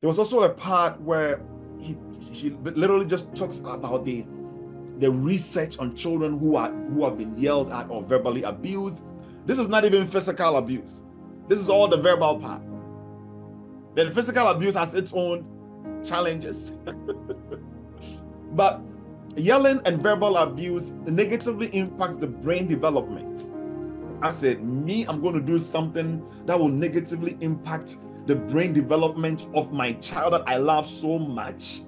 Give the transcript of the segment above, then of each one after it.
There was also a part where she literally just talks about the research on children who have been yelled at or verbally abused. This is not even physical abuse. This is all the verbal part. Then physical abuse has its own challenges. But yelling and verbal abuse negatively impacts the brain development. I said, I'm going to do something that will negatively impact the brain development of my child that I love so much.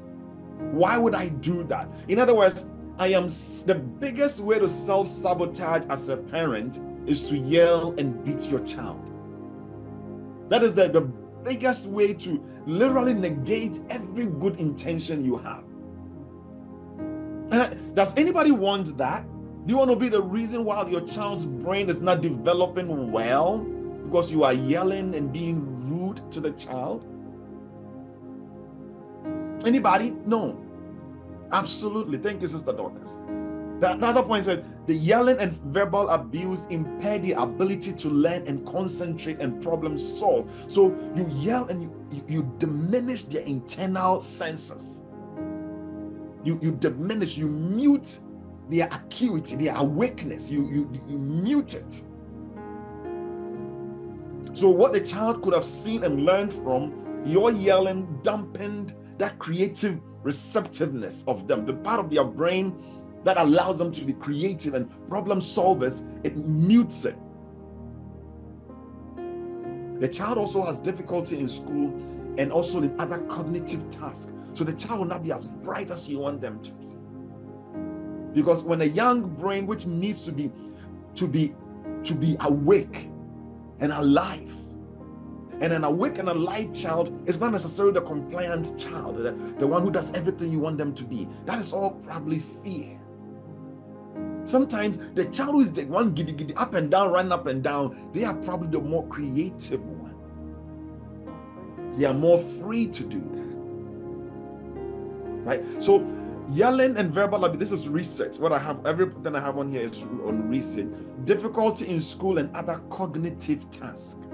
Why would I do that? In other words, the biggest way to self-sabotage as a parent is to yell and beat your child. That is the biggest way to literally negate every good intention you have. And does anybody want that? Do you want to be the reason why your child's brain is not developing well because you are yelling and being rude to the child? Anybody? No. Absolutely. Thank you, Sister Dorcas. The other point says the yelling and verbal abuse impair the ability to learn and concentrate and problem solve. So you yell and you diminish their internal senses. You diminish, you mute their acuity, their awakeness. You mute it. So what the child could have seen and learned from your yelling dampened that creative receptiveness of them, the part of their brain that allows them to be creative and problem solvers. It mutes it. The child also has difficulty in school and also in other cognitive tasks. So the child will not be as bright as you want them to be. Because when a young brain, which needs to be awake and alive, and an awake and alive child is not necessarily the compliant child, the one who does everything you want them to be. That is all probably fear. Sometimes the child who is the one giddy up and down, run up and down, they are probably the more creative one. They are more free to do that. Right? So yelling and verbal abuse, this is research. What I have, everything I have on here is on research. Difficulty in school and other cognitive tasks.